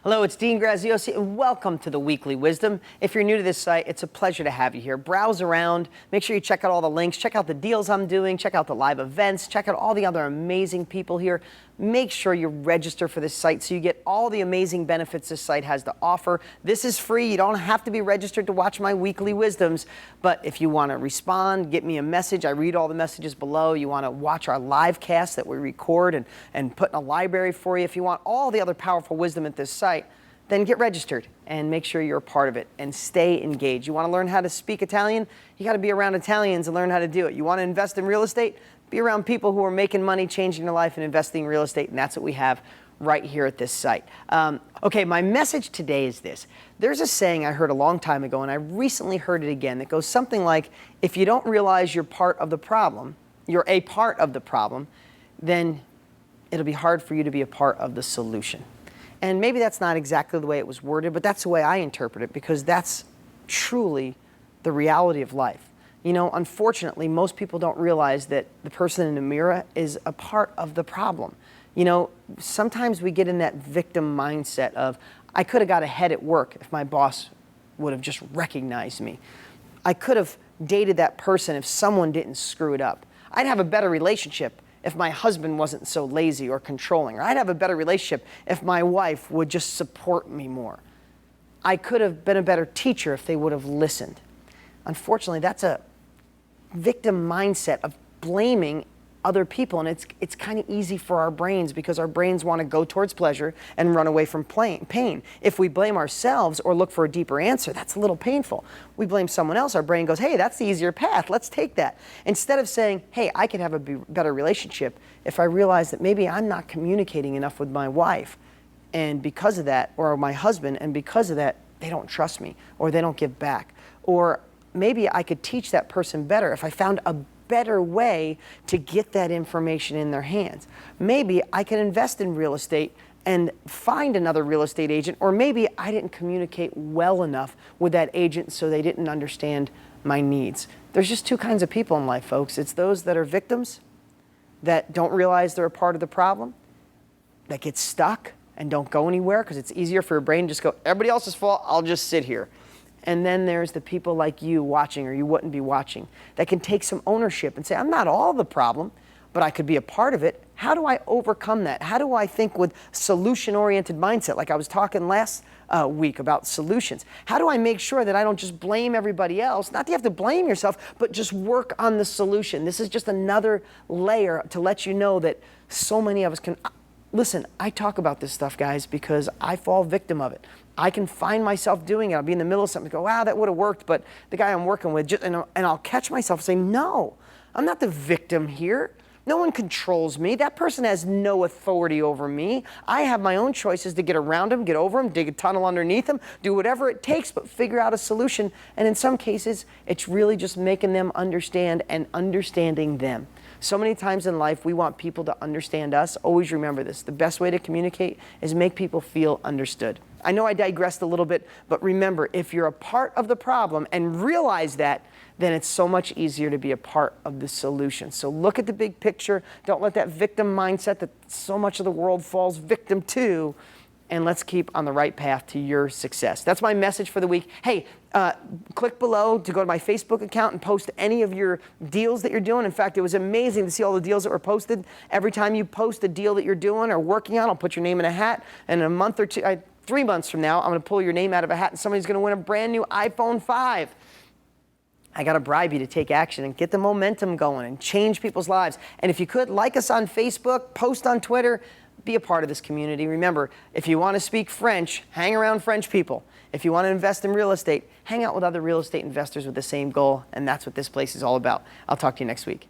Hello, it's Dean Graziosi, and welcome to the Weekly Wisdom. If you're new to this site, it's a pleasure to have you here. Browse around, make sure you check out all the links, check out the deals I'm doing, check out the live events, check out all the other amazing people here. Make sure you register for this site so you get all the amazing benefits this site has to offer. This is free. You don't have to be registered to watch my Weekly Wisdoms, but if you want to respond, get me a message. I read all the messages below. You want to watch our live cast that we record and put in a library for you. If you want all the other powerful wisdom at this site, then get registered and make sure you're a part of it and stay engaged. You want to learn how to speak Italian? You got to be around Italians and learn how to do it. You want to invest in real estate? Be around people who are making money, changing their life, and investing in real estate, and that's what we have right here at this site. Okay, my message today is this. There's a saying I heard a long time ago, and I recently heard it again, that goes something like, if you don't realize you're part of the problem, you're a part of the problem, then it'll be hard for you to be a part of the solution. And maybe that's not exactly the way it was worded, but that's the way I interpret it, because that's truly the reality of life. You know, unfortunately, most people don't realize that the person in the mirror is a part of the problem. You know, sometimes we get in that victim mindset of, I could have got ahead at work if my boss would have just recognized me. I could have dated that person if someone didn't screw it up. I'd have a better relationship if my husband wasn't so lazy or controlling. Or I'd have a better relationship if my wife would just support me more. I could have been a better teacher if they would have listened. Unfortunately, that's a victim mindset of blaming other people, and it's kind of easy for our brains, because our brains want to go towards pleasure and run away from pain. If we blame ourselves or look for a deeper answer, that's a little painful. We blame someone else, our brain goes, hey, that's the easier path, let's take that. Instead of saying, hey, I could have a better relationship if I realize that maybe I'm not communicating enough with my wife, and because of that, or my husband, and because of that, they don't trust me, or they don't give back. Or maybe I could teach that person better if I found a better way to get that information in their hands. Maybe I can invest in real estate and find another real estate agent, or maybe I didn't communicate well enough with that agent so they didn't understand my needs. There's just two kinds of people in life, folks. It's those that are victims, that don't realize they're a part of the problem, that get stuck and don't go anywhere because it's easier for your brain to just go, everybody else's fault, I'll just sit here. And then there's the people like you watching, or you wouldn't be watching, that can take some ownership and say, I'm not all the problem, but I could be a part of it. How do I overcome that? How do I think with solution-oriented mindset, like I was talking last week about solutions? How do I make sure that I don't just blame everybody else? Not that you have to blame yourself, but just work on the solution. This is just another layer to let you know that so many of us can. Listen, I talk about this stuff, guys, because I fall victim of it. I can find myself doing it. I'll be in the middle of something and go, wow, that would have worked, but the guy I'm working with, and I'll catch myself saying, no, I'm not the victim here. No one controls me. That person has no authority over me. I have my own choices to get around them, get over them, dig a tunnel underneath them, do whatever it takes, but figure out a solution. And in some cases, it's really just making them understand and understanding them. So many times in life, we want people to understand us. Always remember this. The best way to communicate is make people feel understood. I know I digressed a little bit, but remember, if you're a part of the problem and realize that, then it's so much easier to be a part of the solution. So look at the big picture. Don't let that victim mindset that so much of the world falls victim to, and let's keep on the right path to your success. That's my message for the week. Hey, click below to go to my Facebook account and post any of your deals that you're doing. In fact, it was amazing to see all the deals that were posted. Every time you post a deal that you're doing or working on, I'll put your name in a hat, and in a month or two, 3 months from now, I'm going to pull your name out of a hat, and somebody's going to win a brand new iPhone 5. I got to bribe you to take action and get the momentum going and change people's lives. And if you could, like us on Facebook, post on Twitter, be a part of this community. Remember, if you want to speak French, hang around French people. If you want to invest in real estate, hang out with other real estate investors with the same goal, and that's what this place is all about. I'll talk to you next week.